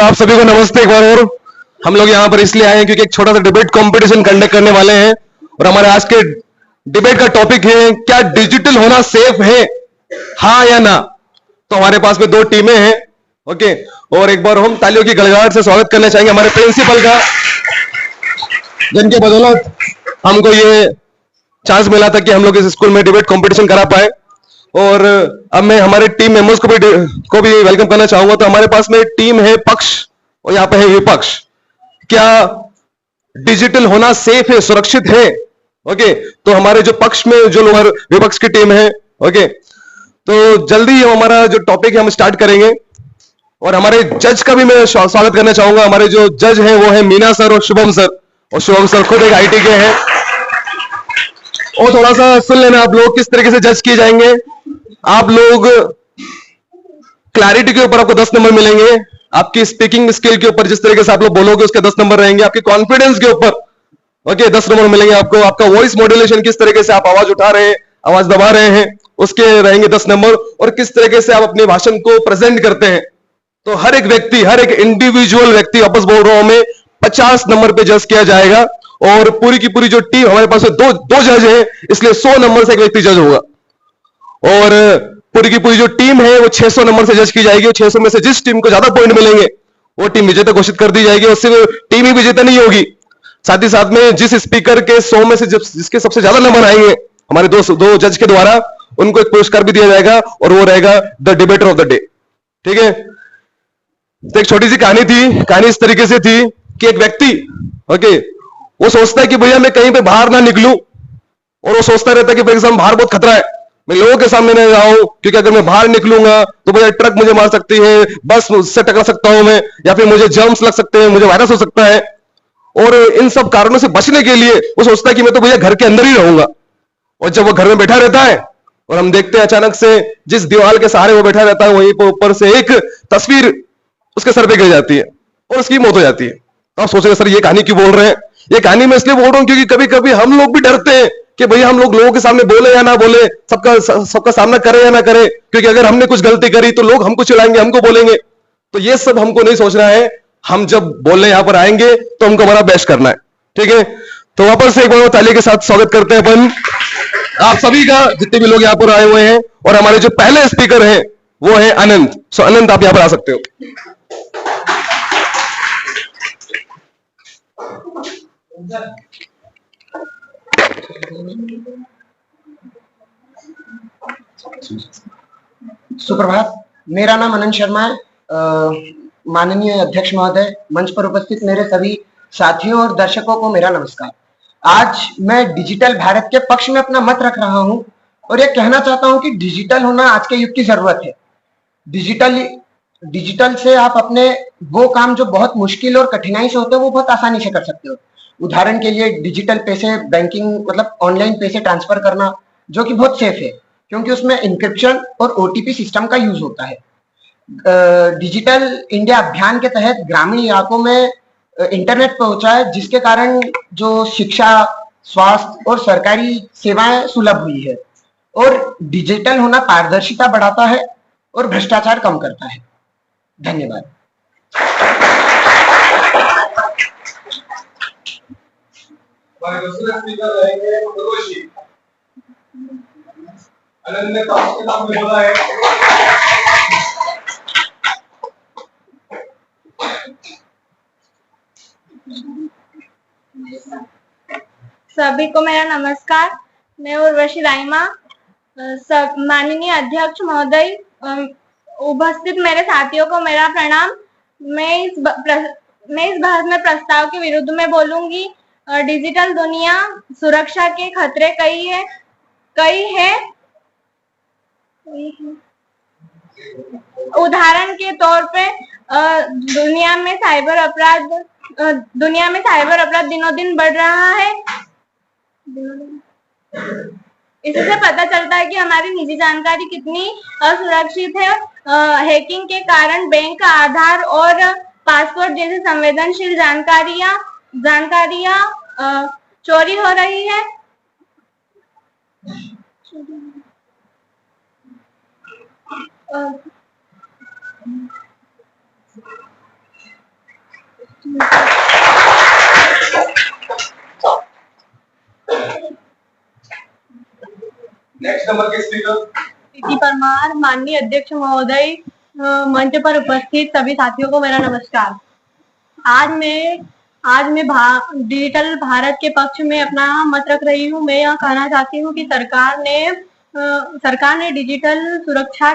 आप सभी को नमस्ते एक बार और। हम लोग यहाँ पर इसलिए आए हैं क्योंकि एक छोटा सा डिबेट कंपटीशन कंडक्ट करने वाले हैं और हमारे आज के डिबेट का टॉपिक है क्या डिजिटल होना सेफ है, हाँ या ना। तो हमारे पास में दो टीमें हैं, ओके। और एक बार हम तालियों की गड़गड़ाहट से स्वागत करना चाहेंगे हमारे प्रिंसिपल का, जिनके बदौलत हमको ये चांस मिला था कि हम लोग इस स्कूल में डिबेट कंपटीशन करा पाए। और अब मैं हमारे टीम मेंबर्स को भी वेलकम करना चाहूंगा। तो हमारे पास में टीम है पक्ष और यहाँ पे है विपक्ष। क्या डिजिटल होना सेफ है, सुरक्षित है? ओके, तो हमारे जो पक्ष में जो लोग विपक्ष की टीम है, ओके, तो जल्दी हमारा जो टॉपिक है हम स्टार्ट करेंगे। और हमारे जज का भी मैं स्वागत करना चाहूंगा। हमारे जो जज हैं वो है मीना सर और शुभम सर। और शुभम सर खुद एक आईटी के हैं। और थोड़ा सा सुन लेना आप लोग किस तरीके से जज किए जाएंगे। आप लोग क्लैरिटी के ऊपर आपको 10 नंबर मिलेंगे, आपकी स्पीकिंग स्किल के ऊपर जिस तरीके से आप लोग बोलोगे उसके 10 नंबर रहेंगे, आपके कॉन्फिडेंस के ऊपर ओके 10 नंबर मिलेंगे आपको, आपका वॉइस मॉड्यूलेशन किस तरीके से आप आवाज उठा रहे हैं, आवाज दबा रहे हैं, उसके रहेंगे 10 नंबर। और किस तरीके से आप अपने भाषण को प्रेजेंट करते हैं। तो हर एक व्यक्ति, हर एक इंडिविजुअल व्यक्ति, वापस बोल रहा हूं मैं, 50 नंबर पे जज किया जाएगा। और पूरी की पूरी जो टीम हमारे पास दो जज है, इसलिए 100 नंबर से एक व्यक्ति जज होगा। और पूरी की पूरी जो टीम है वो 600 नंबर से जज की जाएगी। और 600 में से जिस टीम को ज्यादा पॉइंट मिलेंगे वो टीम विजेता घोषित कर दी जाएगी। उससे टीम ही विजेता नहीं होगी, साथ ही साथ में जिस स्पीकर के 100 में से जिसके सबसे ज्यादा नंबर आएंगे हमारे दो जज के द्वारा, उनको एक पुरस्कार भी दिया जाएगा और वो रहेगा the debater of the day. ठीक है। तो एक छोटी सी कहानी थी। कहानी इस तरीके से थी कि एक व्यक्ति, ओके, वो सोचता है कि भैया मैं कहीं पे बाहर ना निकलूं। और वो सोचता रहता है कि भाई साहब बाहर बहुत खतरा है, मैं लोगों के सामने नहीं जाऊं, क्योंकि अगर मैं बाहर निकलूंगा तो मुझे ट्रक मुझे मार सकती है, बस उससे टकरा सकता हूं मैं, या फिर मुझे जर्म्स लग सकते हैं, मुझे वायरस हो सकता है। और इन सब कारणों से बचने के लिए वो सोचता है कि मैं तो भैया घर के अंदर ही रहूंगा। और जब वो घर में बैठा रहता है और हम देखते हैं अचानक से जिस दीवार के सहारे वो बैठा रहता है वहीं पर ऊपर से एक तस्वीर उसके सर पे गिर जाती है और उसकी मौत हो जाती है। तो आप सोच रहे सर ये कहानी क्यों बोल रहे हैं? ये कहानी मैं इसलिए बोल रहा हूं क्योंकि कभी कभी हम लोग भी डरते हैं कि भैया हम लोग लोगों के सामने बोले या ना बोले, सबका सामना करे या ना करे, क्योंकि अगर हमने कुछ गलती करी तो लोग हमको चिढ़ाएंगे, हमको बोलेंगे। तो ये सब हमको नहीं सोचना है। हम जब बोलने यहां पर आएंगे तो हमको हमारा बेस्ट करना है। ठीक है। तो वापस से एक बार ताली के साथ स्वागत करते हैं अपन आप सभी का, जितने भी लोग यहाँ पर आए हुए हैं। और हमारे जो पहले स्पीकर हैं वो है अनंत। सो अनंत आप यहाँ पर आ सकते हो। सुप्रभात, मेरा नाम अनंत शर्मा है। माननीय अध्यक्ष महोदय, मंच पर उपस्थित मेरे सभी साथियों और दर्शकों को मेरा नमस्कार। आज मैं डिजिटल भारत के पक्ष में अपना मत रख रहा हूं और ये कहना चाहता हूं कि डिजिटल होना आज के युग की जरूरत है। डिजिटल से आप अपने वो काम जो बहुत मुश्किल और कठिनाई से होते हैं वो बहुत आसानी से कर सकते हो। उदाहरण के लिए डिजिटल पैसे, बैंकिंग मतलब ऑनलाइन पैसे ट्रांसफर करना, जो कि बहुत सेफ है क्योंकि उसमें इंक्रिप्शन और ओटीपी सिस्टम का यूज होता है। डिजिटल इंडिया अभियान के तहत ग्रामीण इलाकों में इंटरनेट पहुंचा है, जिसके कारण जो शिक्षा, स्वास्थ्य और सरकारी सेवाएं सुलभ हुई है। और डिजिटल होना पारदर्शिता बढ़ाता है और भ्रष्टाचार कम करता है। धन्यवाद। दूसरे स्पीकर रहेंगे उर्वशी। अनंत ने आपके सामने बोला है। सभी को मेरा नमस्कार। मैं उर्वशी राइमा। माननीय अध्यक्ष महोदय, उपस्थित मेरे साथियों को मेरा प्रणाम। मैं इस भारत में प्रस्ताव के विरुद्ध में बोलूंगी। डिजिटल दुनिया सुरक्षा के खतरे कई है। उदाहरण के तौर पे दुनिया में साइबर अपराध दिनों दिन बढ़ रहा है। इससे पता चलता है कि हमारी निजी जानकारी कितनी असुरक्षित है। हैकिंग के कारण बैंक का आधार और पासवर्ड जैसी संवेदनशील जानकारियां चोरी हो रही है। नेक्स्ट नंबर के स्पीकर प्रीति परमार। माननीय अध्यक्ष महोदय, मंच पर उपस्थित सभी साथियों को मेरा नमस्कार। आज मैं डिजिटल भारत के पक्ष में अपना मत रख रही हूँ। मैं यह कहना चाहती हूँ कि सरकार ने डिजिटल सुरक्षा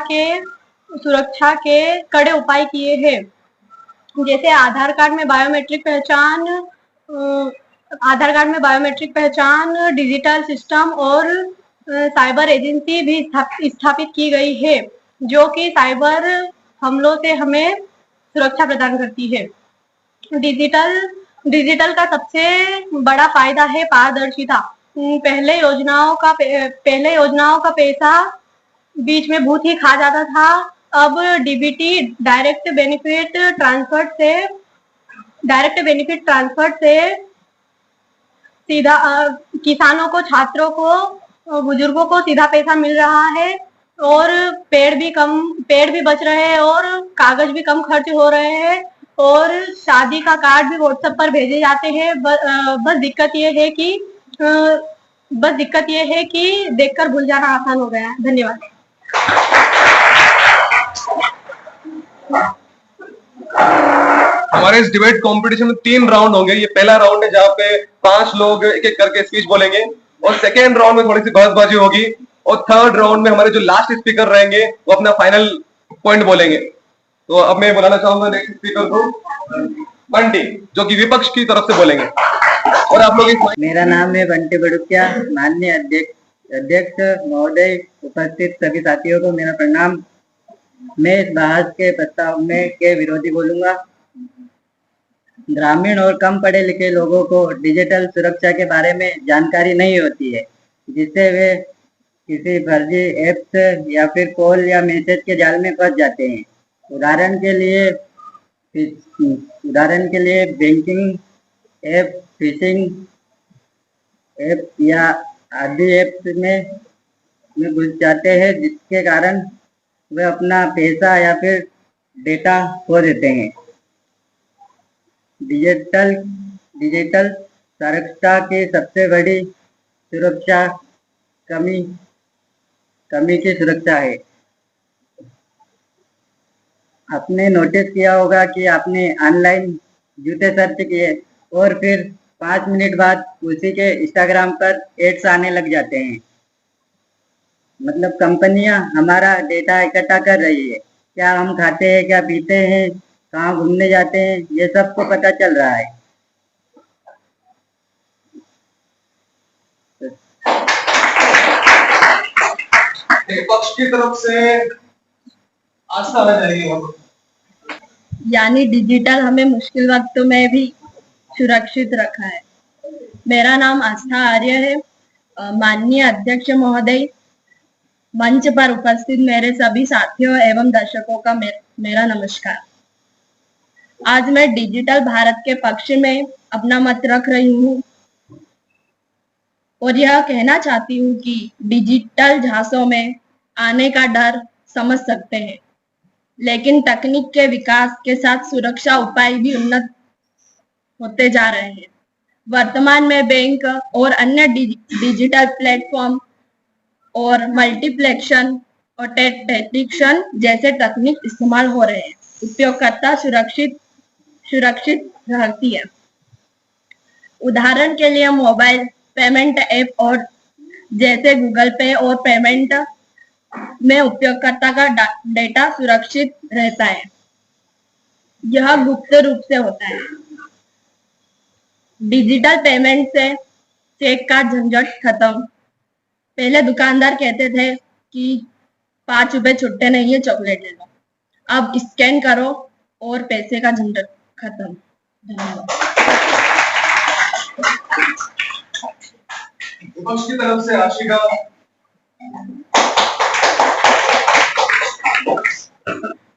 के कड़े उपाय किए हैं। जैसे आधार कार्ड में बायोमेट्रिक पहचान, डिजिटल सिस्टम और साइबर एजेंसी भी स्थापित की गई है, जो कि साइबर हमलों से हमें सुरक्षा प्रदान करती है। डिजिटल का सबसे बड़ा फायदा है पारदर्शिता। पहले योजनाओं का पैसा बीच में बहुत ही खा जाता था। अब डीबीटी डायरेक्ट बेनिफिट ट्रांसफर से सीधा किसानों को, छात्रों को, बुजुर्गों को सीधा पैसा मिल रहा है और पेड़ भी बच रहे हैं और कागज भी कम खर्च हो रहे हैं और शादी का कार्ड भी व्हाट्सएप पर भेजे जाते हैं। बस दिक्कत ये है कि देखकर भूल जाना आसान हो गया है। धन्यवाद। हमारे इस डिबेट कंपटीशन में 3 राउंड होंगे। ये पहला राउंड है जहाँ पे 5 लोग एक एक करके स्पीच बोलेंगे और सेकेंड राउंड में थोड़ी सी बहसबाजी होगी और थर्ड राउंड में हमारे जो लास्ट स्पीकर रहेंगे वो अपना फाइनल पॉइंट बोलेंगे। तो अब मैं बुलाना चाहूंगा नेक्स्ट स्पीकर को, बंटी, जो कि विपक्ष की तरफ से बोलेंगे। और आप लोग मेरा नाम है बंटी बड़ुकिया। माननीय अध्यक्ष महोदय, उपस्थित सभी साथियों को मेरा प्रणाम। मैं इस बहस के प्रस्ताव के विरोधी बोलूंगा। ग्रामीण और कम पढ़े लिखे लोगों को डिजिटल सुरक्षा के बारे में जानकारी नहीं होती है, जिससे वे किसी फर्जी ऐप्स या फिर कॉल या मैसेज के जाल में फंस जाते हैं। उदाहरण के लिए बैंकिंग ऐप, फिशिंग ऐप या आदि ऐप्स में घुस जाते हैं, जिसके कारण वे अपना पैसा या फिर डेटा खो देते हैं। डिजिटल सुरक्षा की सबसे बड़ी सुरक्षा कमी की सुरक्षा है। आपने नोटिस किया होगा कि आपने ऑनलाइन जूते सर्च किए और फिर 5 मिनट बाद उसी के इंस्टाग्राम पर एड्स आने लग जाते हैं। मतलब कंपनियां हमारा डेटा इकट्ठा कर रही है। क्या हम खाते हैं, क्या पीते हैं, कहाँ घूमने जाते हैं, ये सबको पता चल रहा है। विपक्ष की तरफ से आस्था आ जाएगी। यानी डिजिटल हमें मुश्किल वक्तों में भी सुरक्षित रखा है। मेरा नाम आस्था आर्य है। माननीय अध्यक्ष महोदय, मंच पर उपस्थित मेरे सभी साथियों एवं दर्शकों का मेरा नमस्कार। आज मैं डिजिटल भारत के पक्ष में अपना मत रख रही हूँ और यह कहना चाहती हूँ कि डिजिटल झांसों में आने का डर समझ सकते हैं, लेकिन तकनीक के विकास के साथ सुरक्षा उपाय भी उन्नत होते जा रहे हैं। वर्तमान में बैंक और अन्य डिजिटल प्लेटफॉर्म और मल्टीप्लेक्शन और डिटेक्शन जैसे तकनीक इस्तेमाल हो रहे हैं। उपयोगकर्ता सुरक्षित रहती है। उदाहरण के लिए मोबाइल पेमेंट ऐप और जैसे गूगल पे और पेमेंट में उपयोगकर्ता का डेटा सुरक्षित रहता है। यह गुप्त रूप से होता है। डिजिटल पेमेंट से चेक का झंझट खत्म। पहले दुकानदार कहते थे कि 5 रुपए छुट्टे नहीं है, चॉकलेट ले लो। अब स्कैन करो और पैसे का झंझट खत्म। धन्यवाद। विपक्ष की तरफ से आशिका।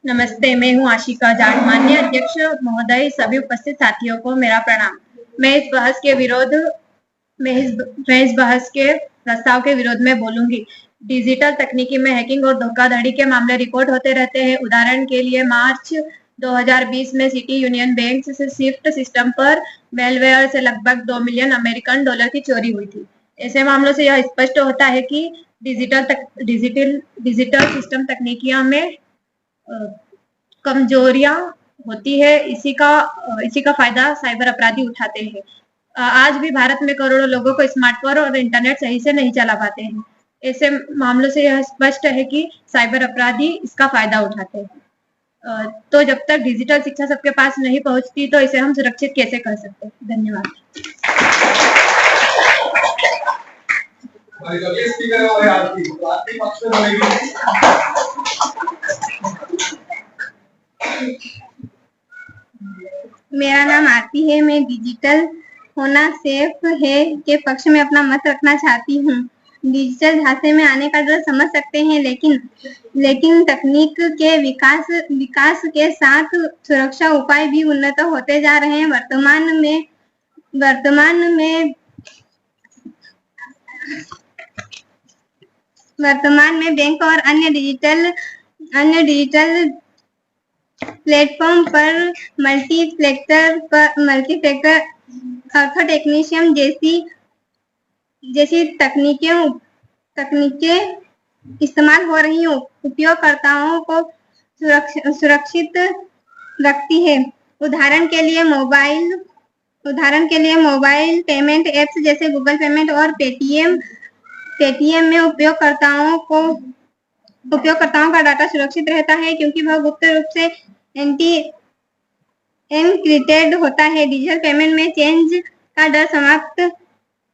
नमस्ते, मैं हूँ आशिका जाट। माननीय अध्यक्ष महोदय, सभी उपस्थित साथियों को मेरा प्रणाम। मैं इस बहस के प्रस्ताव के विरोध में बोलूंगी। डिजिटल तकनीकी में हैकिंग और धोखाधड़ी के मामले रिकॉर्ड होते रहते हैं। उदाहरण के लिए मार्च 2020 में सिटी यूनियन बैंक से स्विफ्ट सिस्टम पर मेलवेयर से लगभग 2 मिलियन अमेरिकन डॉलर की चोरी हुई थी। ऐसे मामलों से यह स्पष्ट होता है कि डिजिटल सिस्टम तकनीकियों में कमजोरियां होती है। इसी का फायदा साइबर अपराधी उठाते हैं। आज भी भारत में करोड़ों लोगों को स्मार्टफोन और इंटरनेट सही से नहीं चला पाते हैं। ऐसे मामलों से यह स्पष्ट है कि साइबर अपराधी इसका फायदा उठाते हैं। तो जब तक डिजिटल शिक्षा सबके पास नहीं पहुंचती तो इसे हम सुरक्षित कैसे कर सकते हैं? धन्यवाद। मेरा नाम आरती है। मैं डिजिटल होना सेफ है के पक्ष में अपना मत रखना चाहती हूँ। डिजिटल झांसे में आने का डर समझ सकते हैं, लेकिन तकनीक के विकास के साथ सुरक्षा उपाय भी उन्नत होते जा रहे हैं। वर्तमान में बैंक और अन्य डिजिटल प्लेटफॉर्म पर मल्टीप्लेक्टर अर्थ टेक्नीशियन जैसी तकनीकें इस्तेमाल हो रही हैं, उपयोगकर्ताओं को सुरक्षित रखती है। उदाहरण के लिए मोबाइल पेमेंट एप्स जैसे गूगल पेमेंट और पेटीएम में उपयोगकर्ताओं का डाटा सुरक्षित रहता है, क्योंकि वह गुप्त रूप से एनक्रिप्टेड होता है। डिजिटल पेमेंट में चेंज का डर समाप्त।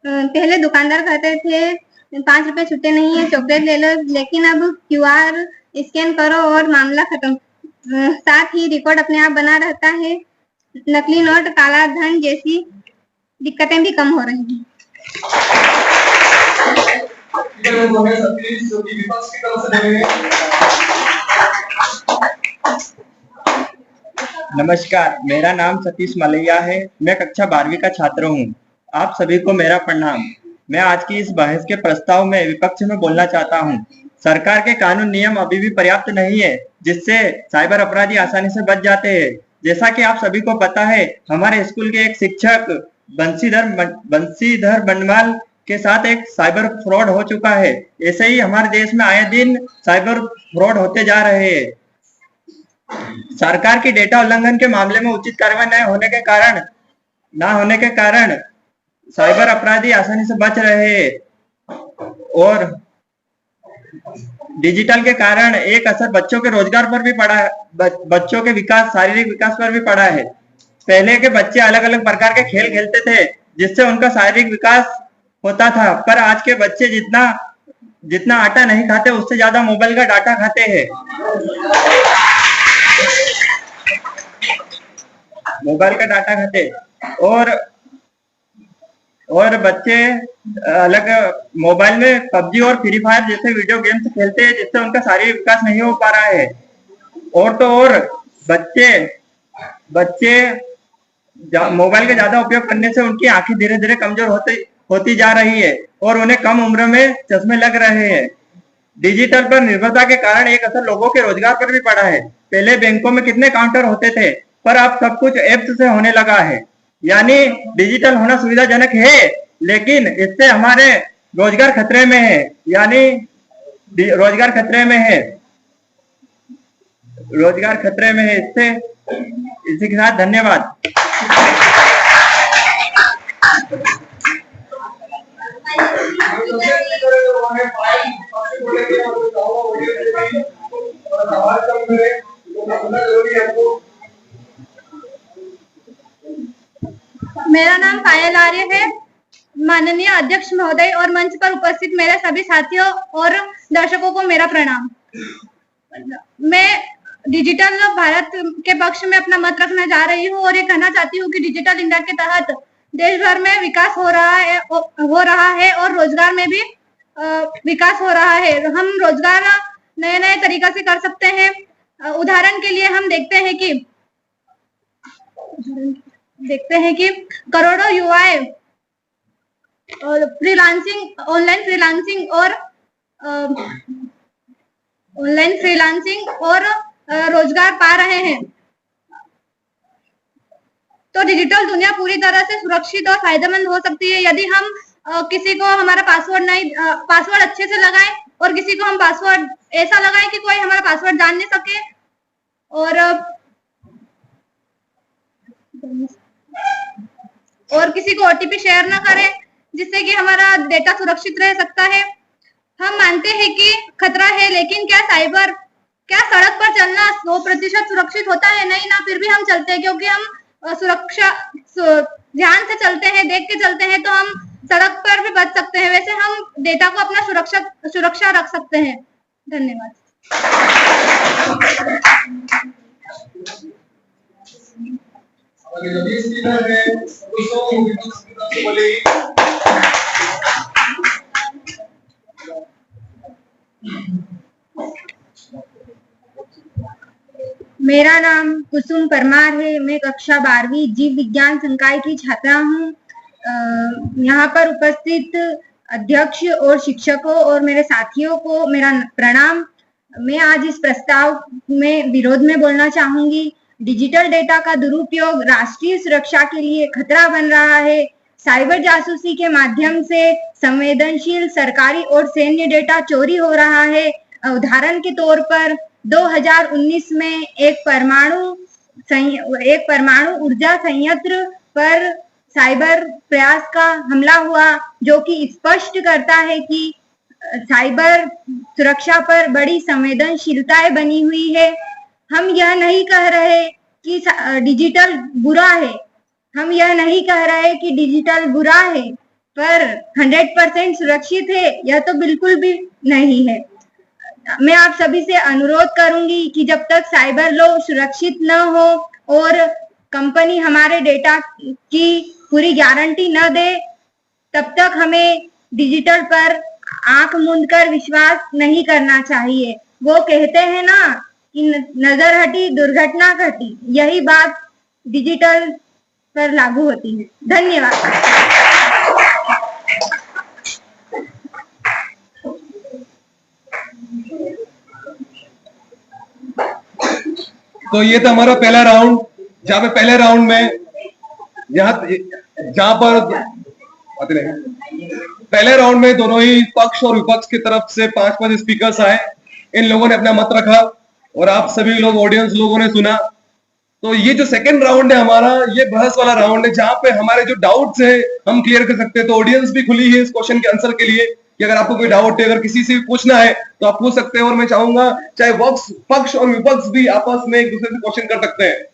पहले दुकानदार कहते थे 5 रुपए छूटे नहीं है, चॉकलेट ले लो, लेकिन अब QR स्कैन करो और मामला खत्म। साथ ही रिकॉर्ड अपने आप बना रहता है। नकली नोट, काला धन जैसी दिक्कतें भी कम हो रही हैं। नमस्कार, मेरा नाम सतीश मलैया है। मैं कक्षा 12वीं का छात्र हूँ। आप सभी को मेरा प्रणाम। मैं आज की इस बहस के प्रस्ताव में विपक्ष में बोलना चाहता हूँ। सरकार के कानून नियम अभी भी पर्याप्त नहीं है, जिससे साइबर अपराधी आसानी से बच जाते हैं। जैसा कि आप सभी को पता है, हमारे स्कूल के एक शिक्षक बंशीधर बनवाल के साथ एक साइबर फ्रॉड हो चुका है। ऐसे ही हमारे देश में आए दिन साइबर फ्रॉड होते जा रहे हैं। सरकार की डेटा उल्लंघन के मामले में उचित कार्रवाई न होने के कारण साइबर अपराधी आसानी से बच रहे हैं। और डिजिटल के कारण एक असर बच्चों के रोजगार पर भी पड़ा है, बच्चों के शारीरिक विकास पर भी पड़ा है। पहले के बच्चे अलग अलग प्रकार के खेल खेलते थे, जिससे उनका शारीरिक विकास होता था, पर आज के बच्चे जितना आटा नहीं खाते, उससे ज्यादा मोबाइल का डाटा खाते हैं। मोबाइल का डाटा खाते और बच्चे अलग मोबाइल में PUBG और फ्री फायर जैसे वीडियो गेम्स खेलते हैं, जिससे उनका शारीरिक विकास नहीं हो पा रहा है। और तो और बच्चे मोबाइल का ज्यादा उपयोग करने से उनकी आंखें धीरे धीरे कमजोर होती जा रही है और उन्हें कम उम्र में चश्मे लग रहे हैं। डिजिटल पर निर्भरता के कारण एक असर लोगों के रोजगार पर भी पड़ा है। पहले बैंकों में कितने काउंटर होते थे, पर अब सब कुछ ऐप्स से होने लगा है। यानी डिजिटल होना सुविधाजनक है, लेकिन इससे हमारे रोजगार खतरे में है। इससे इसी के साथ धन्यवाद। मेरा नाम पायल आर्य है। माननीय अध्यक्ष महोदय और मंच पर उपस्थित मेरे सभी साथियों और दर्शकों को मेरा प्रणाम। मैं डिजिटल भारत के पक्ष में अपना मत रखना जा रही हूँ और ये कहना चाहती हूँ कि डिजिटल इंडिया के तहत देश भर में विकास हो रहा है और रोजगार में भी विकास हो रहा है। हम रोजगार नए नए तरीका से कर सकते हैं। उदाहरण के लिए हम देखते हैं कि करोड़ों युवाएं ऑनलाइन फ्रीलांसिंग और रोजगार पा रहे हैं। तो डिजिटल दुनिया पूरी तरह से सुरक्षित और फायदेमंद हो सकती है यदि हम किसी को हमारा पासवर्ड अच्छे से लगाएं और किसी को हम पासवर्ड ऐसा लगाएं कि कोई हमारा पासवर्ड जान नहीं सके, और किसी को ओटीपी शेयर ना करें जिससे कि हमारा डेटा सुरक्षित रह सकता है। हम मानते हैं कि खतरा है, लेकिन क्या सड़क पर चलना 100% सुरक्षित होता है? नहीं ना, फिर भी हम चलते हैं क्योंकि हम ध्यान से चलते हैं, देख के चलते हैं, तो हम सड़क पर भी बच सकते हैं। वैसे हम डेटा को अपना सुरक्षा रख सकते हैं। धन्यवाद। मेरा नाम कुसुम परमार है। मैं कक्षा 12वीं जीव विज्ञान संकाय की छात्रा हूँ। यहाँ पर उपस्थित अध्यक्ष और शिक्षकों और मेरे साथियों को मेरा प्रणाम। मैं आज इस प्रस्ताव में विरोध में बोलना चाहूंगी। डिजिटल डेटा का दुरुपयोग राष्ट्रीय सुरक्षा के लिए खतरा बन रहा है। साइबर जासूसी के माध्यम से संवेदनशील सरकारी और सैन्य डेटा चोरी हो रहा है। उदाहरण के तौर पर 2019 में एक परमाणु ऊर्जा संयंत्र पर साइबर प्रयास का हमला हुआ, जो कि स्पष्ट करता है कि साइबर सुरक्षा पर बड़ी संवेदनशीलताएं बनी हुई है। हम यह नहीं कह रहे कि डिजिटल बुरा है, हम यह नहीं कह रहे कि डिजिटल बुरा है, पर 100% सुरक्षित है यह तो बिल्कुल भी नहीं है। मैं आप सभी से अनुरोध करूंगी कि जब तक साइबर लॉ सुरक्षित न हो और कंपनी हमारे डेटा की पूरी गारंटी न दे, तब तक हमें डिजिटल पर आंख मूंद कर विश्वास नहीं करना चाहिए। वो कहते हैं ना कि नजर हटी दुर्घटना घटी, यही बात डिजिटल पर लागू होती है। धन्यवाद। तो ये था हमारा पहला राउंड, जहाँ पे पहले राउंड में जहां पर पहले राउंड में दोनों ही पक्ष और विपक्ष की तरफ से 5 स्पीकर्स आए। इन लोगों ने अपना मत रखा और आप सभी लोग ऑडियंस लोगों ने सुना। तो ये जो सेकंड राउंड है हमारा, ये बहस वाला राउंड है, जहां पे हमारे जो डाउट्स है हम क्लियर कर सकते हैं। तो ऑडियंस भी खुली है इस क्वेश्चन के आंसर के लिए कि अगर आपको कोई डाउट है, अगर किसी से भी पूछना है तो आप पूछ सकते हैं। और मैं चाहूंगा चाहे पक्ष और विपक्ष भी आपस में एक दूसरे से क्वेश्चन कर सकते हैं।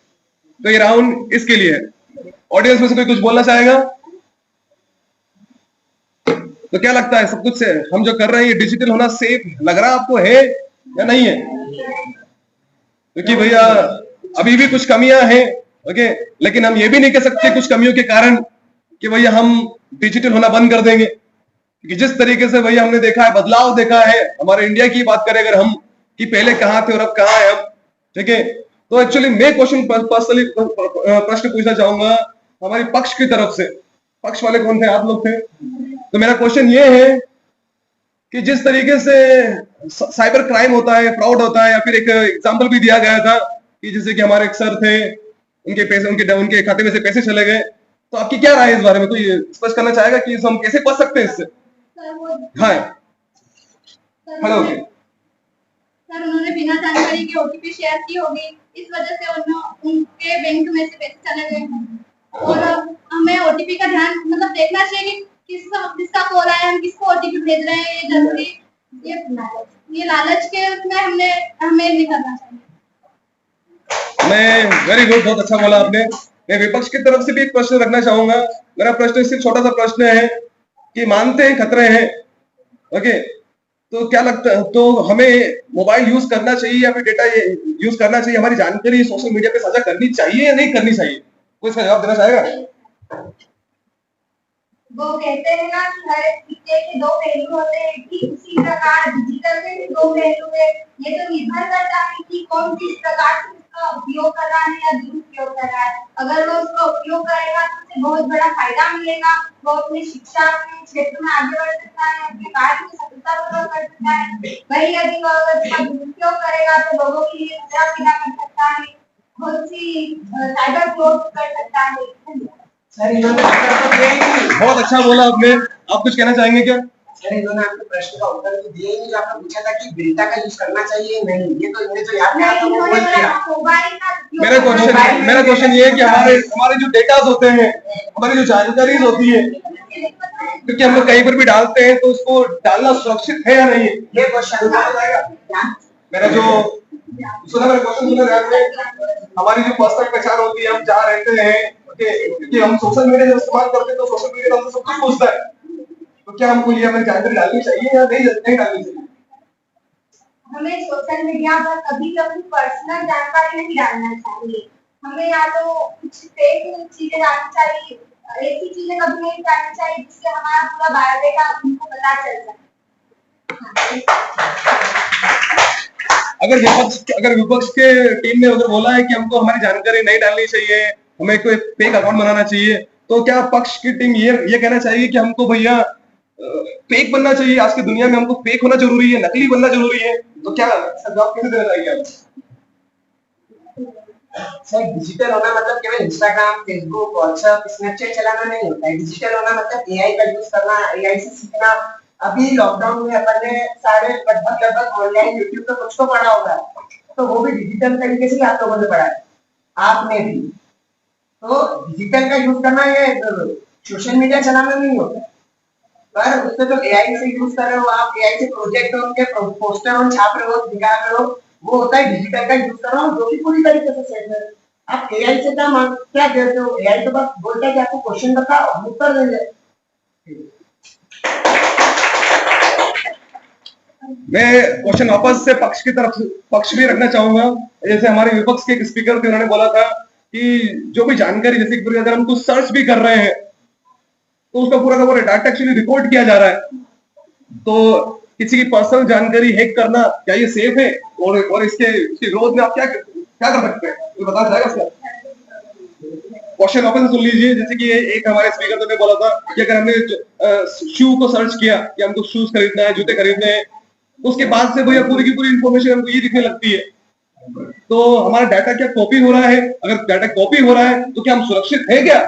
तो ये राउंड इसके लिए है। ऑडियंस में से कोई कुछ बोलना चाहेगा? तो क्या लगता है सब कुछ से हम जो कर रहे हैं ये डिजिटल होना सेफ लग रहा है आपको, है या नहीं है? क्योंकि भैया अभी भी कुछ कमियां हैं, ओके, लेकिन हम ये भी नहीं कह सकते कुछ कमियों के कारण कि भैया हम डिजिटल होना बंद कर देंगे। क्योंकि जिस तरीके से भैया हमने देखा है, बदलाव देखा है, हमारे इंडिया की बात करें अगर हम कि पहले कहां थे और अब कहां है हम, ठीक है। तो एक्चुअली मैं क्वेश्चन पर्सनली प्रश्न पूछना चाहूंगा हमारे पक्ष की तरफ से। पक्ष वाले कौन थे? आप लोग थे। तो मेरा क्वेश्चन ये है कि जिस तरीके से साइबर क्राइम होता है, फ्रॉड होता है, या फिर एक एग्जांपल भी दिया गया था कि जैसे कि हमारे एक सर थे, उनके पैसे उनके खाते में से पैसे चले गए। तो आपकी क्या राय है इस बारे में? कोई स्पष्ट करना चाहेगा कि हम कैसे बच सकते हैं इससे? हाँ, हेलो। सर, उन्होंने बिना जानकारी के ओटीपी शेयर की होगी, इस वजह से उनके बैंक में से पैसे चले गए। और हमें ओटीपी का ध्यान देखना चाहिए कि किसका कॉल आया, हम किसको ओटीपी भेज रहे हैं। जल्दी ये लालच के उसमें हमें नहीं करना चाहिए। मैं वेरी गुड, बहुत अच्छा बोला आपने। मैं विपक्ष की तरफ से भी एक प्रश्न रखना चाहूंगा। मेरा प्रश्न सिर्फ छोटा सा प्रश्न है कि मानते हैं खतरे हैं, ओके, तो क्या लगता है, तो हमें मोबाइल यूज करना चाहिए या फिर डेटा यूज करना चाहिए? हमारी जानकारी सोशल मीडिया पे साझा करनी चाहिए या नहीं करनी चाहिए? कोई इसका जवाब देना चाहेगा? वो कहते हैं ना कि हर एक सिक्के के दो पहलू होते हैं, कि उसी प्रकार डिजिटल के भी दो पहलू है। ये तो निर्भर करता है कि कौन किस प्रकार से उसका उपयोग कर रहा है या दुरुपयोग कर रहा है। अगर वो उसका उपयोग करेगा तो उसे बहुत बड़ा फायदा मिलेगा। वो अपनी शिक्षा के क्षेत्र में आगे बढ़ सकता है, अपने कार्य में सफलतापूर्वक कर सकता है। वही यदि वो अगर उसका दुरुपयोग करेगा तो लोगों के लिए खतरा पैदा कर सकता है। बहुत सी साइबर फ्रॉड कर सकता है। सर इन्होंने उत्तर तो दिया ही नहीं। बहुत अच्छा बोला आपने। आप कुछ कहना चाहेंगे क्या? सर इन्होंने आपके प्रश्न का उत्तर तो दिया ही नहीं, जो आपने पूछा था कि डेटा का यूज करना चाहिए नहीं, ये तो इन्हें जो याद नहीं आता वो इन्होंने बोल दिया। बोला मोबाइल का मेरा क्वेश्चन ये है कि हमारे हमारे जो डेटास होते हैं, हमारी जो जानकारीज होती है, क्योंकि हम लोग कहीं पर भी डालते हैं तो उसको डालना सुरक्षित है या नहीं? ये क्वेश्चन मेरा जो सुना, मेरा क्वेश्चन सुना ध्यान में। हमारी जो पर्सनल पहचान होती है, हम जहाँ रहते हैं, ओके, क्योंकि हम सोशल मीडिया जब इस्तेमाल करते हैं तो सोशल मीडिया हमसे सब कुछ पूछता है, तो क्या हमको ये हमें जानकारी डालनी चाहिए या नहीं डालनी चाहिए? हमें सोशल मीडिया पर कभी कभी पर्सनल जानकारी नहीं डालना चाहिए। हमें या तो कुछ फेक चीजें डालनी चाहिए, ऐसी चीजें कभी नहीं डालनी चाहिए जिससे हमारा पूरा बायोडेटा उनको पता चल जाए। अगर विपक्ष के टीम ने अगर बोला है कि हमको हमारी जानकारी नहीं डालनी चाहिए, हमें कोई फेक अकाउंट बनाना चाहिए, तो क्या पक्ष की टीम ये कहना चाहिए कि हमको भैया फेक बनना चाहिए? आज की दुनिया में हमको फेक होना जरूरी है, नकली बनना जरूरी है, तो क्या जवाब कैसे देना चाहिए आप? सर डिजिटल होना मतलब केवल इंस्टाग्राम, फेसबुक, व्हाट्सएप, स्नैपचैट चलाना नहीं होता है। डिजिटल होना मतलब एआई का यूज करना, एआई से सीखना। अभी लॉकडाउन में अपन ने सारे लगभग ऑनलाइन यूट्यूब पे कुछ तो पढ़ा होगा, तो वो भी डिजिटल तरीके से आप लोगों ने पढ़ा है, आपने भी। तो डिजिटल का यूज करना ये सोशल मीडिया चलाना नहीं होता, पर उससे तो एआई से यूज कर रहे हो आप, एआई से प्रोजेक्ट उनके पोस्टर छाप रहे हो, दिखा रहे हो, वो होता है डिजिटल का यूज कर रहा हूँ, जो कि पूरी तरीके से सेफ है। आप एआई से क्या कहते हो? एआई तो बस बोलता है कि आपको क्वेश्चन बताओ, हम उत्तर देंगे। मैं क्वेश्चन वापस से पक्ष भी रखना चाहूंगा। जैसे हमारे विपक्ष के एक स्पीकर थे, उन्होंने बोला था कि जो भी जानकारी, जैसे कि अगर हम कुछ सर्च भी कर रहे हैं तो उसका पूरा का पूरा डाटा एक्चुअली रिकॉर्ड किया जा रहा है, तो किसी की पर्सनल जानकारी हैक करना क्या ये सेफ है? और इसके विरोध में आप क्या कर सकते हैं, ये बता जाएगा सर? क्वेश्चन वापस से सुन लीजिए। जैसे कि एक हमारे स्पीकर ने बोला था कि अगर हमने शू को सर्च किया कि हमको शूज खरीदना है, जूते खरीदने हैं, उसके बाद से भैया पूरी की पूरी इंफॉर्मेशन हमको ये दिखने लगती है, तो हमारा डाटा क्या कॉपी हो रहा है? अगर डाटा कॉपी हो रहा है तो क्या हम सुरक्षित है क्या?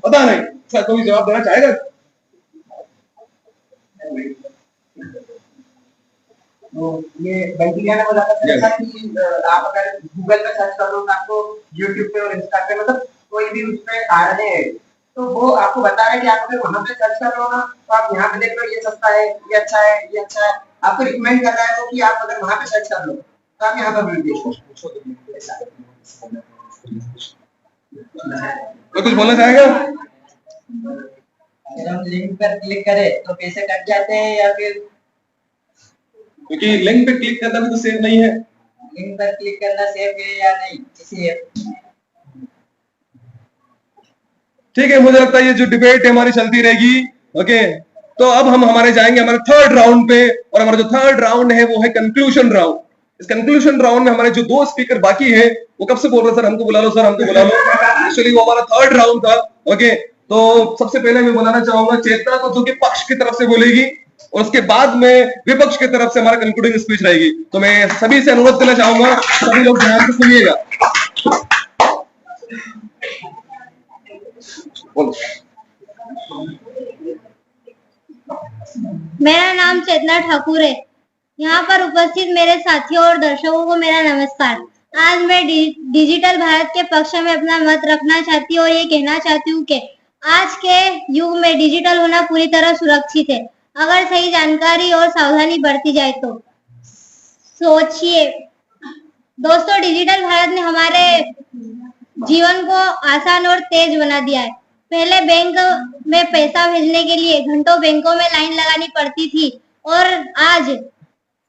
पता नहीं सर, कोई जवाब देना चाहेगा? तो ये बंटिया ने बोला था जैसा कि आप अगर गूगल पे सर्च कर लो तो आपको यूट्यूब पे और इंस्टा पे मतलब कोई भी उस पे आ रहे हैं, तो वो आपको बता रहा है कि आप अगर वहां पे सर्च कर लो ना, तो आप यहाँ पे देख लो ये सस्ता है, ये अच्छा है, ये अच्छा है, आपको रिकमेंड कर रहा है वो कि आप अगर वहां पे सर्च कर लो तो आप यहाँ पर वीडियो कुछ बोलना चाहेगा? अगर हम लिंक पर क्लिक करें तो पैसे कट जाते हैं या फिर? क्योंकि लिंक पे क्लिक करना भी तो सेफ नहीं है। लिंक पर क्लिक करना सेफ है या नहीं, किसी ठीक है, मुझे लगता है ये जो डिबेट है हमारी चलती रहेगी। ओके, तो अब हम हमारे जाएंगे हमारे थर्ड राउंड पे, और हमारा जो थर्ड राउंड है वो है कंक्लूजन राउंड। इस कंक्लूजन राउंड में हमारे जो दो स्पीकर बाकी है वो कब से बोल रहे सर हमको बुला लो, सर हमको बुला लो। एक्चुअली वो हमारा थर्ड राउंड था। ओके, तो सबसे पहले मैं बुलाना चाहूंगा चेतना को, जो कि पक्ष की तरफ से बोलेगी, और उसके बाद में विपक्ष की तरफ से हमारा कंक्लूडिंग स्पीच रहेगी। तो मैं सभी से अनुरोध करना चाहूंगा, सभी लोग ध्यान से सुनिएगा। मेरा नाम चेतना ठाकुर है। यहाँ पर उपस्थित मेरे साथियों और दर्शकों को मेरा नमस्कार। आज मैं डिजिटल भारत के पक्ष में अपना मत रखना चाहती हूँ और ये कहना चाहती हूँ कि आज के युग में डिजिटल होना पूरी तरह सुरक्षित है, अगर सही जानकारी और सावधानी बरती जाए तो। सोचिए दोस्तों, डिजिटल भारत ने हमारे जीवन को आसान और तेज बना दिया है। पहले बैंक में पैसा भेजने के लिए घंटों बैंकों में लाइन लगानी पड़ती थी, और आज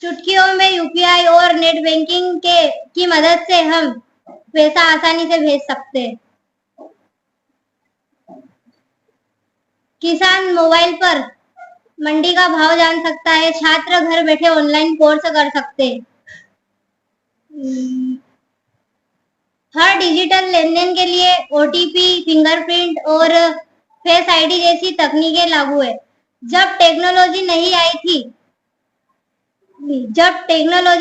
चुटकियों में यूपीआई और नेट बैंकिंग की मदद से हम पैसा आसानी से भेज सकते हैं। किसान मोबाइल पर मंडी का भाव जान सकता है, छात्र घर बैठे ऑनलाइन कोर्स कर सकते हैं। हर डिजिटल लेनदेन के लिए ओटीपी, फिंगरप्रिंट और फेस आईडी जैसी तकनीकें लागू है। जब टेक्नोलॉजी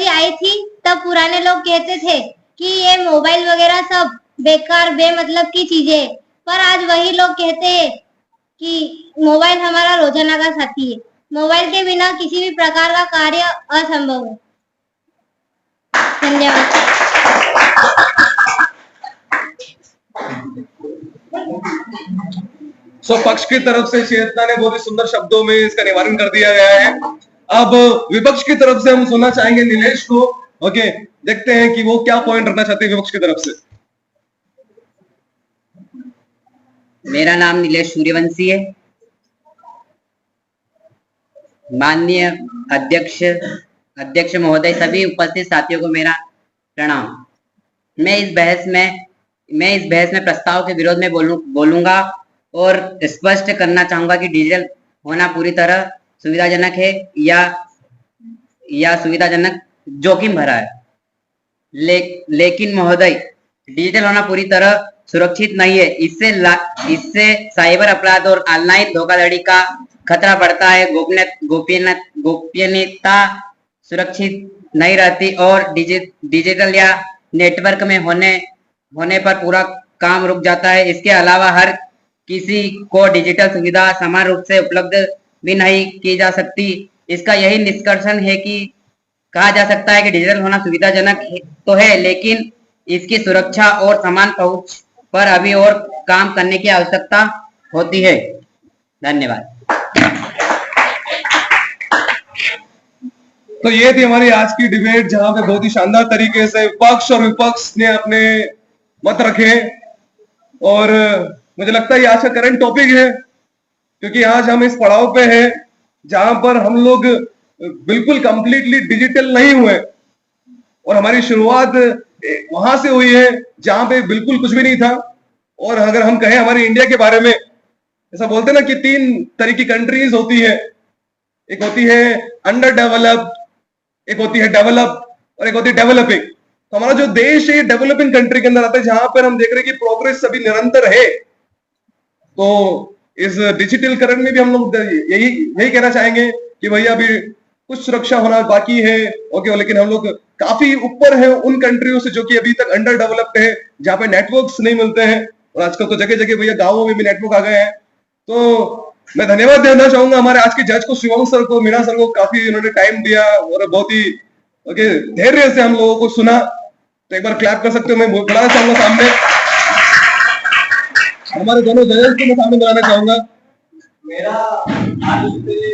आई थी तब पुराने लोग कहते थे कि ये मोबाइल वगैरह सब बेकार बेमतलब की चीजें, पर आज वही लोग कहते हैं कि मोबाइल हमारा रोजाना का साथी है। मोबाइल के बिना किसी भी प्रकार का कार्य असंभव है। धन्यवाद। पक्ष की तरफ से चेतना ने बहुत ही सुंदर शब्दों में इसका निवारण कर दिया गया है। अब विपक्ष की तरफ से हम सुनना चाहेंगे नीलेश को। ओके, देखते हैं कि वो क्या पॉइंट रखना चाहते हैं विपक्ष की तरफ से। मेरा नाम नीलेश सूर्यवंशी है। माननीय अध्यक्ष महोदय, सभी उपस्थित साथियों को मेरा प्रणाम। मैं इस बहस में प्रस्ताव के विरोध में बोलूंगा और स्पष्ट करना चाहूंगा कि डिजिटल होना पूरी तरह सुविधाजनक है या सुविधाजनक जोखिम भरा है। लेकिन महोदय, डिजिटल होना पूरी तरह सुरक्षित नहीं है। इससे साइबर अपराध और ऑनलाइन धोखाधड़ी का खतरा बढ़ता है। गोपनीयता सुरक्षित नहीं रहती और डिजिटल या नेटवर्क में होने पर पूरा काम रुक जाता है। इसके अलावा हर किसी को डिजिटल सुविधा समान रूप से उपलब्ध भी नहीं की जा सकती। इसका यही निष्कर्षण है कि कहा जा सकता है कि डिजिटल होना सुविधाजनक तो है, लेकिन इसकी सुरक्षा और समान पहुंच पर अभी और काम करने की आवश्यकता होती है। धन्यवाद। तो ये थी हमारी आज की डिबेट, जहां पे बहुत ही शानदार तरीके से पक्ष और विपक्ष ने अपने मत रखे। और मुझे लगता है ये आज का करंट टॉपिक है, क्योंकि आज हम इस पड़ाव पे हैं जहां पर हम लोग बिल्कुल कंप्लीटली डिजिटल नहीं हुए और हमारी शुरुआत वहां से हुई है जहां पे बिल्कुल कुछ भी नहीं था। और अगर हम कहें हमारे इंडिया के बारे में, ऐसा बोलते ना कि 3 तरह की कंट्रीज होती है। एक होती है अंडर डेवलप्ड, एक होती है डेवलप और एक होती है डेवलपिंग। तो हमारा जो देश है ये डेवलपिंग कंट्री के अंदर आता है, जहां पर हम देख रहे हैं कि प्रोग्रेस अभी निरंतर है। तो इस डिजिटल करण में भी हम लोग यही कहना चाहेंगे कि भैया अभी कुछ सुरक्षा होना बाकी है। ओके, लेकिन हम लोग काफी ऊपर हैं उन कंट्रियों से जो कि अभी तक अंडर डेवलप्ड है, जहां पे नेटवर्क्स नहीं मिलते हैं। और आजकल तो जगह जगह भैया गांवों में भी नेटवर्क आ गए हैं। तो मैं धन्यवाद देना चाहूंगा हमारे आज के जज को, शिवम सर को, मीना सर को। काफी उन्होंने टाइम दिया और बहुत ही धैर्य से हम लोगों को सुना। तो एक बार क्लैप कर सकते हो। मैं बुलाना चाहूंगा सामने हमारे दोनों जजेस को, मैं सामने बुलाना चाहूंगा। मेरा आज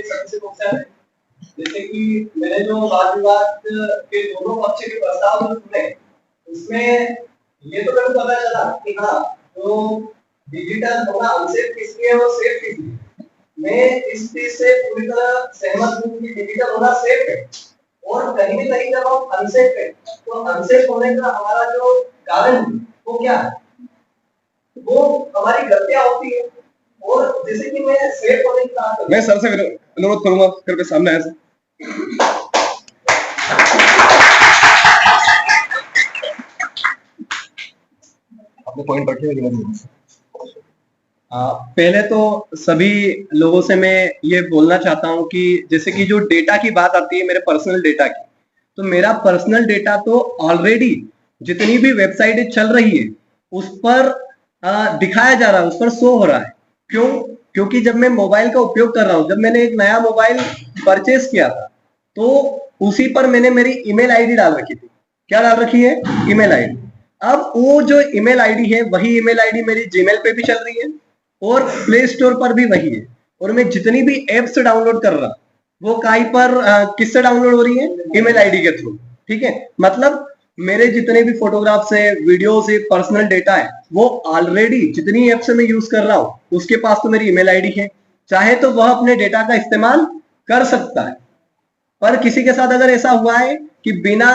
सबसे क्वेश्चन है, जैसे कि मैंने जो वाद विवाद के दोनों पक्ष के प्रस्ताव सुने, उसमें ये तो मेरे को पता चला कि हाँ, तो डिजिटल होना अनसेफ किसलिए है और सेफ किसलिए। मैं इस चीज से पूरी तरह सहमत हूँ कि डिजिटल होना सेफ है, और कहीं भी कहीं जब हम अनसेफ है तो अनसेफ होने का हमारा जो कारण वो क्या है, वो हमारी गलतियां होती है। और जैसे कि मैं सेफ होने की बात, मैं सर से अनुरोध करूंगा करके सामने आए। अपने पॉइंट रखिए। पहले तो सभी लोगों से मैं ये बोलना चाहता हूँ कि जैसे कि जो डेटा की बात आती है, मेरे पर्सनल डेटा की, तो मेरा पर्सनल डेटा तो ऑलरेडी जितनी भी वेबसाइटें चल रही है उस पर दिखाया जा रहा है, उस पर शो हो रहा है। क्यों? क्योंकि जब मैं मोबाइल का उपयोग कर रहा हूँ, जब मैंने एक नया मोबाइल परचेस किया था, तो उसी पर मैंने मेरी ईमेल आईडी डाल रखी थी। क्या डाल रखी है? Email ID. अब वो जो ईमेल आईडी है, वही ईमेल आईडी मेरी जीमेल पे भी चल रही है और प्ले स्टोर पर भी वही है। और मैं जितनी भी एप्स डाउनलोड कर रहा, वो कहीं पर किससे डाउनलोड हो रही है? ईमेल आईडी के थ्रू। ठीक है, मतलब मेरे जितने भी फोटोग्राफ्स है, वीडियोस है, पर्सनल डेटा है, वो ऑलरेडी जितनी ऐप से मैं यूज कर रहा हूँ उसके पास तो मेरी ईमेल आईडी है। चाहे तो वह अपने डेटा का इस्तेमाल कर सकता है। पर किसी के साथ अगर ऐसा हुआ है कि बिना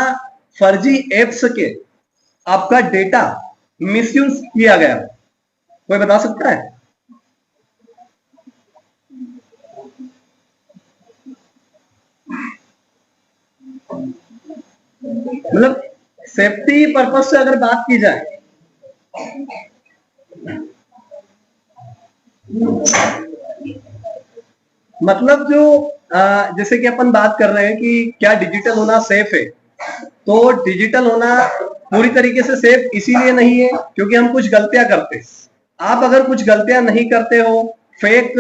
फर्जी एप्स के आपका डेटा मिसयूज किया गया, कोई बता सकता है? मतलब सेफ्टी पर्पज से अगर बात की जाए, मतलब जो जैसे कि अपन बात कर रहे हैं कि क्या डिजिटल होना सेफ है, तो डिजिटल होना पूरी तरीके से सेफ इसीलिए नहीं है क्योंकि हम कुछ गलतियां करते हैं। आप अगर कुछ गलतियां नहीं करते हो, फेक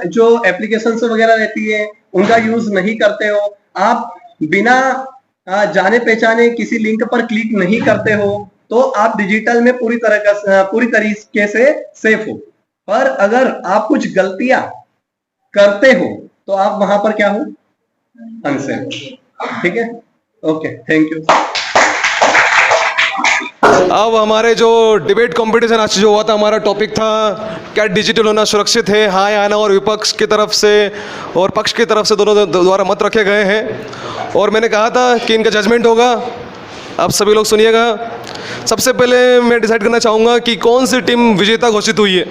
जो एप्लीकेशंस वगैरह रहती है उनका यूज नहीं करते हो, आप बिना जाने पहचाने किसी लिंक पर क्लिक नहीं करते हो, तो आप डिजिटल में पूरी तरीके से सेफ हो। पर अगर आप कुछ गलतियां करते हो तो आप वहां पर क्या हो, अनसेफ। ठीक है, ओके, थैंक यू। अब हमारे जो डिबेट कंपटीशन आज जो हुआ था, हमारा टॉपिक था क्या डिजिटल होना सुरक्षित है, हाँ या ना, और विपक्ष की तरफ से और पक्ष की तरफ से दोनों द्वारा मत रखे गए हैं और मैंने कहा था कि इनका जजमेंट होगा। आप सभी लोग सुनिएगा। सबसे पहले मैं डिसाइड करना चाहूँगा कि कौन सी टीम विजेता घोषित हुई है,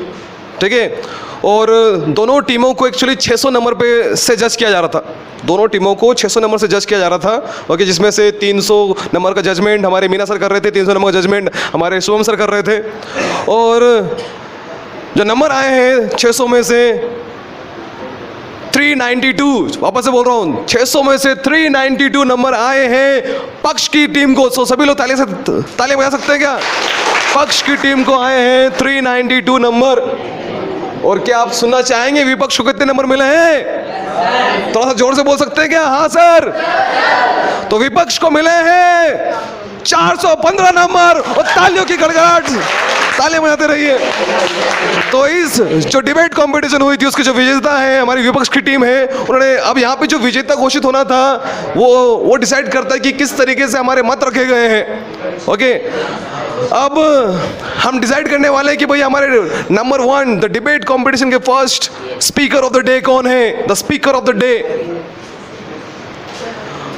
ठीक है। और दोनों टीमों को एक्चुअली 600 नंबर पे से जज किया जा रहा था। दोनों टीमों को 600 नंबर से जज किया जा रहा था, ओके, जिसमें से 300 नंबर का जजमेंट हमारे मीना सर कर रहे थे, 300 नंबर का जजमेंट हमारे शुभम सर कर रहे थे। और जो नंबर आए हैं 600 में से 392, वापस से बोल रहा हूँ, 600 में से 392 नंबर आए हैं पक्ष की टीम को। तो सभी लोग ताली बजा सकते हैं क्या? पक्ष की टीम को आए हैं 392 नंबर। और क्या आप सुनना चाहेंगे विपक्ष को कितने नंबर मिले हैं? थोड़ा सा जोर से बोल सकते हैं क्या? हाँ सर। तो विपक्ष को मिले हैं 415 नंबर और तालियों की गड़गड़ाहट, तालियां बजाते रहिए। तो इस जो डिबेट कंपटीशन हुई थी उसकी जो विजेता है हमारी विपक्ष की टीम है, उन्होंने अब यहाँ पे जो विजेता घोषित होना था वो डिसाइड करता है कि किस तरीके से हमारे मत रखे गए हैं। ओके, अब हम डिसाइड करने वाले हैं कि भाई हमारे नंबर 1 द डिबेट कंपटीशन के first speaker of the day कौन है, the speaker of the day.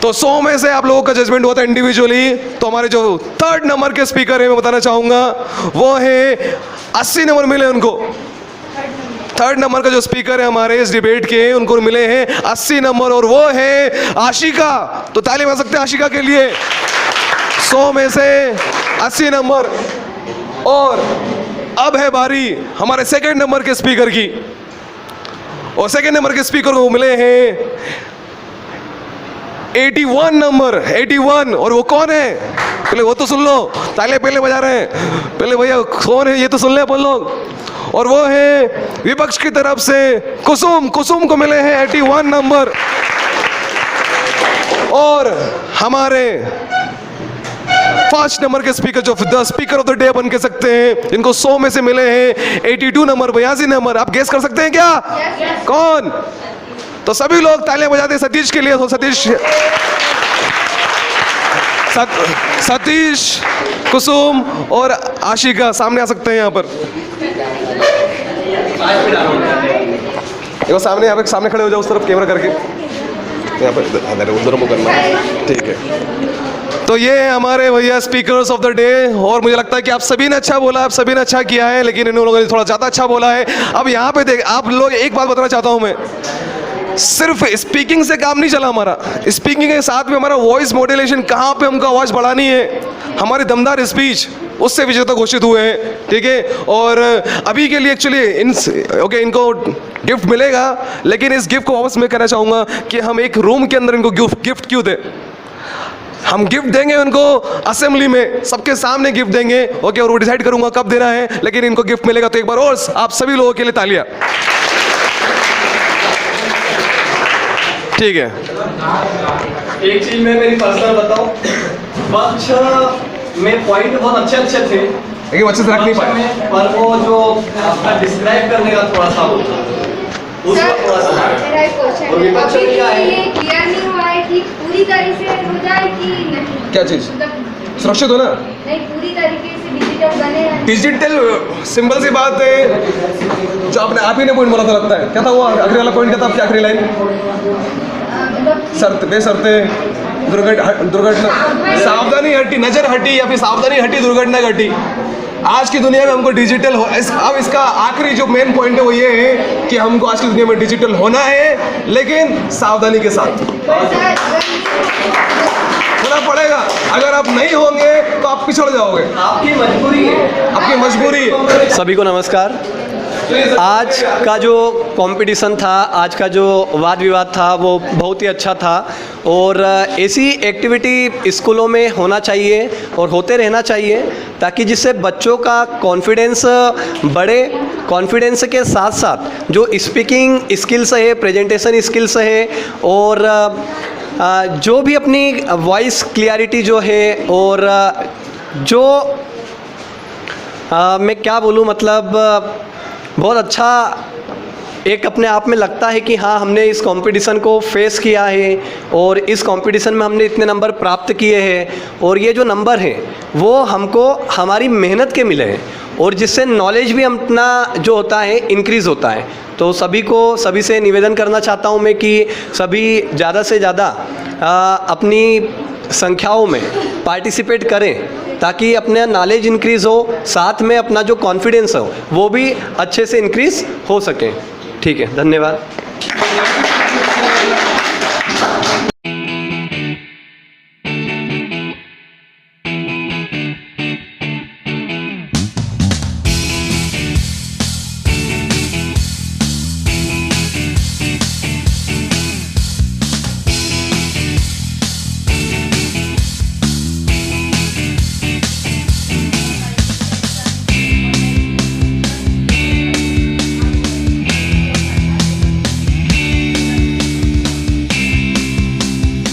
तो 100 में से आप लोगों का जजमेंट हुआ था इंडिविजुअली। तो हमारे जो 3rd नंबर के स्पीकर है मैं बताना चाहूंगा वो है 80 नंबर मिले उनको। 3rd नंबर का जो स्पीकर है हमारे इस डिबेट के, उनको मिले हैं 80 नंबर और वो है आशिका। तो ताली बजा सकते हैं आशिका के लिए। 100 में से 80 नंबर। और अब है बारी हमारे 2nd नंबर के स्पीकर की, और 2nd नंबर के स्पीकर को मिले हैं 81 नंबर, 81। और वो कौन है? पहले वो तो सुन लो, तालियां पहले बजा रहे हैं, पहले भैया कौन है ये तो सुन ले अपन लोग। और वो है विपक्ष की तरफ से कुसुम। कुसुम को मिले हैं 81 नंबर। और हमारे 1st नंबर के स्पीकर जो the speaker of the day बन के सकते हैं, इनको 100 में से मिले हैं 82 नंबर, 82 नंबर। आप गेस कर सकते हैं क्या? कौन? तो सभी लोग तालियां बजाते सतीश के लिए। तो सतीश, कुसुम और आशिका सामने आ सकते हैं यहाँ पर। सामने, यहाँ पे सामने खड़े हो जाओ उस तरफ कैमरा करके, यहाँ पर उधर मुंह करना, ठीक है। तो ये हमारे भैया स्पीकर्स ऑफ द डे। और मुझे लगता है कि आप सभी ने अच्छा बोला, आप सभी ने अच्छा किया है, लेकिन इन लोगों ने थोड़ा ज़्यादा अच्छा बोला है। अब यहाँ पे देख आप लोग, एक बात बताना चाहता हूँ मैं, सिर्फ स्पीकिंग से काम नहीं चला हमारा। स्पीकिंग के साथ में हमारा वॉइस मॉड्यूलेशन, कहाँ पे हमको आवाज़ बढ़ानी है, हमारी दमदार स्पीच, उससे विजेता घोषित हुए हैं, ठीक है। और अभी के लिए एक्चुअली इनको गिफ्ट मिलेगा, लेकिन इस गिफ्ट को वापस मैं कहना चाहूँगा कि हम एक रूम के अंदर इनको गिफ्ट क्यों दें। हम गिफ्ट देंगे उनको असेंबली में, सबके सामने गिफ्ट देंगे, ओके। और वो डिसाइड करूंगा कब देना है, लेकिन इनको गिफ्ट मिलेगा। तो एक बार और आप सभी लोगों के लिए तालियां, ठीक है। एक चीज मैं मेरी पर्सनल बताऊं, पक्ष में पॉइंट बहुत अच्छे अच्छे थे, लेकिन अच्छे से रख नहीं पाए, पर वो जो आपका डिस्क्राइब करने का थोड़ा सा उसका थोड़ा सा मेरा एक क्वेश्चन और विपक्ष में क्या है? ये क्लियर नहीं हुआ है कि पूरी तरह से हो जाए कि नहीं। क्या चीज? मतलब सुरक्षित हो ना? नहीं, पूरी तरीके से डिजिटल बने हैं। डिजिटल सिंपल सी बात है, जो आपने आप ही ने पॉइंट बोला था, लगता है क्या था वो आखिरी वाला पॉइंट? क्या था आपकी आखिरी लाइन? बेशर्ते दुर्घटना, सावधानी हटी, नजर हटी, या फिर सावधानी हटी दुर्घटना घटी। आज की दुनिया में हमको डिजिटल अब इसका आखिरी जो मेन पॉइंट है वो ये है कि हमको आज की दुनिया में डिजिटल होना है, लेकिन सावधानी के साथ होना पड़ेगा। अगर आप नहीं होंगे तो आप पिछड़ जाओगे, आपकी मजबूरी है, आपकी मजबूरी है। सभी को नमस्कार। आज का जो कंपटीशन था, आज का जो वाद विवाद था वो बहुत ही अच्छा था और ऐसी एक्टिविटी स्कूलों में होना चाहिए और होते रहना चाहिए, ताकि जिससे बच्चों का कॉन्फिडेंस बढ़े। कॉन्फिडेंस के साथ साथ जो स्पीकिंग स्किल्स है, प्रेजेंटेशन स्किल्स है, और जो भी अपनी वॉइस क्लियरिटी जो है, और जो मैं क्या बोलूँ, मतलब बहुत अच्छा एक अपने आप में लगता है कि हाँ, हमने इस कंपटीशन को फेस किया है और इस कंपटीशन में हमने इतने नंबर प्राप्त किए हैं, और ये जो नंबर हैं वो हमको हमारी मेहनत के मिले हैं, और जिससे नॉलेज भी अपना जो होता है इंक्रीज़ होता है। तो सभी से निवेदन करना चाहता हूँ मैं कि सभी ज़्यादा से ज़्यादा अपनी संख्याओं में पार्टिसिपेट करें, ताकि अपना नॉलेज इंक्रीज़ हो, साथ में अपना जो कॉन्फिडेंस हो वो भी अच्छे से इंक्रीज़ हो सके। ठीक है, धन्यवाद।